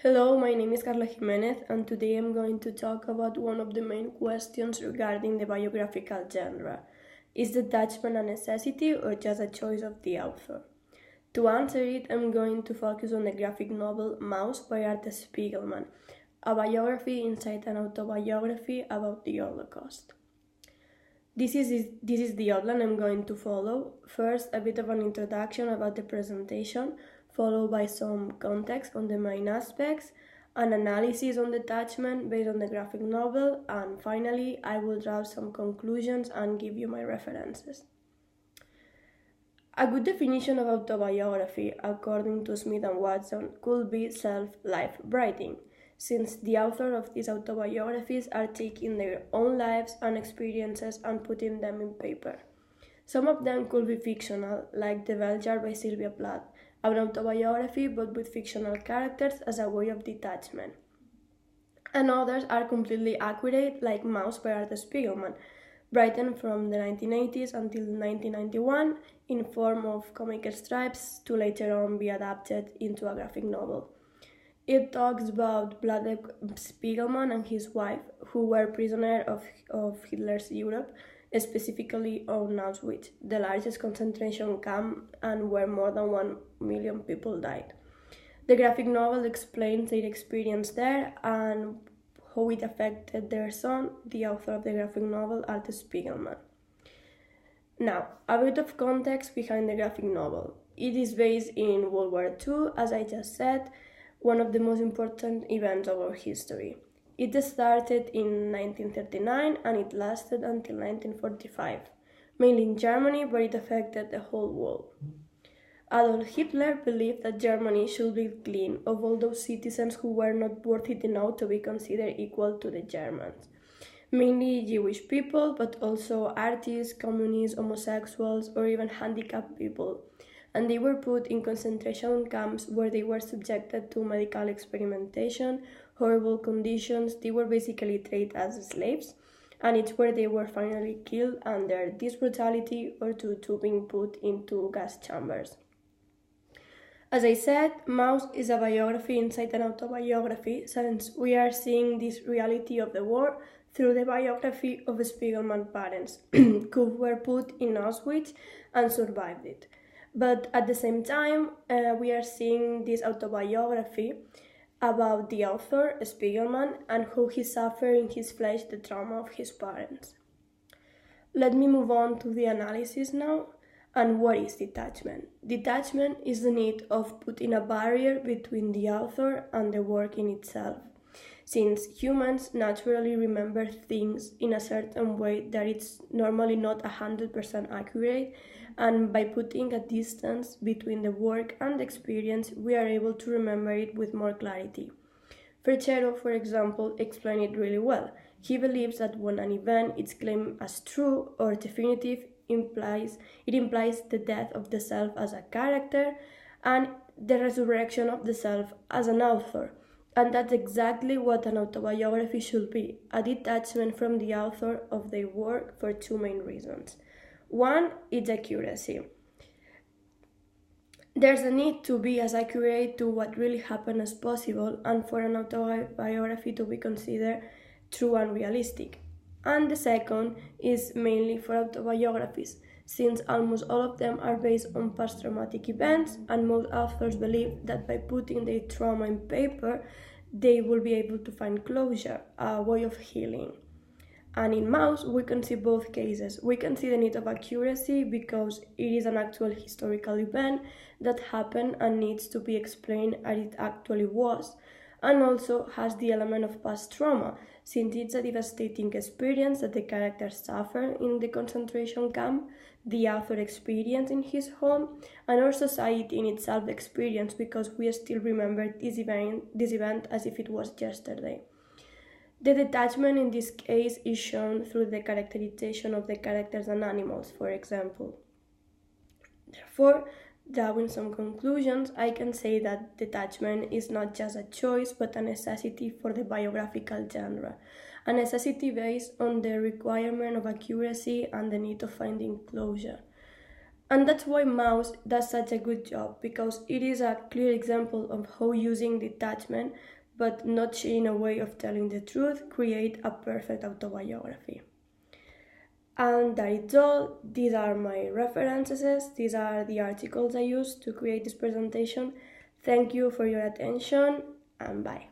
Hello, my name is Carla Jimenez, and today I'm going to talk about one of the main questions regarding the biographical genre. Is detachment a necessity or just a choice of the author? To answer it, I'm going to focus on the graphic novel Mouse by Arte Spiegelman, a biography inside an autobiography about the Holocaust. This is the outline I'm going to follow. First, a bit of an introduction about the presentation, followed by some context on the main aspects, an analysis on detachment based on the graphic novel, and finally, I will draw some conclusions and give you my references. A good definition of autobiography, according to Smith and Watson, could be self-life writing, since the author of these autobiographies are taking their own lives and experiences and putting them in paper. Some of them could be fictional, like The Bell Jar by Sylvia Plath, an autobiography but with fictional characters as a way of detachment. And others are completely accurate, like Mouse by Arte Spiegelman, written from the 1980s until 1991 in form of comic strips to later on be adapted into a graphic novel. It talks about Vladek Spiegelman and his wife, who were prisoners of Hitler's Europe, specifically on Auschwitz, the largest concentration camp, and where more than 1 million people died. The graphic novel explains their experience there and how it affected their son, the author of the graphic novel, Arte Spiegelman. Now, a bit of context behind the graphic novel. It is based in World War II, as I just said, one of the most important events of our history. It started in 1939 and it lasted until 1945, mainly in Germany, but it affected the whole world. Adolf Hitler believed that Germany should be clean of all those citizens who were not worthy enough to be considered equal to the Germans. Mainly Jewish people, but also artists, communists, homosexuals, or even handicapped people. And they were put in concentration camps where they were subjected to medical experimentation, horrible conditions. They were basically treated as slaves, and it's where they were finally killed under this brutality or due to being put into gas chambers. As I said, Mouse is a biography inside an autobiography, since we are seeing this reality of the war through the biography of Spiegelman's parents, who were put in Auschwitz and survived it. But at the same time, we are seeing this autobiography about the author, Spiegelman, and how he suffered in his flesh the trauma of his parents. Let me move on to the analysis now. And what is detachment? Detachment is the need of putting a barrier between the author and the work in itself. Since humans naturally remember things in a certain way that it's normally not 100% accurate, and by putting a distance between the work and the experience, we are able to remember it with more clarity. Ferchero, for example, explained it really well. He believes that when an event is claimed as true or definitive, it implies the death of the self as a character and the resurrection of the self as an author. And that's exactly what an autobiography should be, a detachment from the author of their work for two main reasons. One is accuracy. There's a need to be as accurate to what really happened as possible and for an autobiography to be considered true and realistic. And the second is mainly for autobiographies, since almost all of them are based on past-traumatic events, and most authors believe that by putting their trauma in paper, they will be able to find closure, a way of healing. And in Mouse, we can see both cases. We can see the need of accuracy because it is an actual historical event that happened and needs to be explained as it actually was, and also has the element of past trauma, since it's a devastating experience that the characters suffer in the concentration camp, the author experience in his home, and our society in itself experience because we still remember this event as if it was yesterday. The detachment in this case is shown through the characterization of the characters and animals, for example. Therefore, drawing some conclusions, I can say that detachment is not just a choice but a necessity for the biographical genre, a necessity based on the requirement of accuracy and the need of finding closure. And that's why Mouse does such a good job, because it is a clear example of how using detachment, but not in a way of telling the truth, create a perfect autobiography. And that is all. These are my references. These are the articles I used to create this presentation. Thank you for your attention, and bye.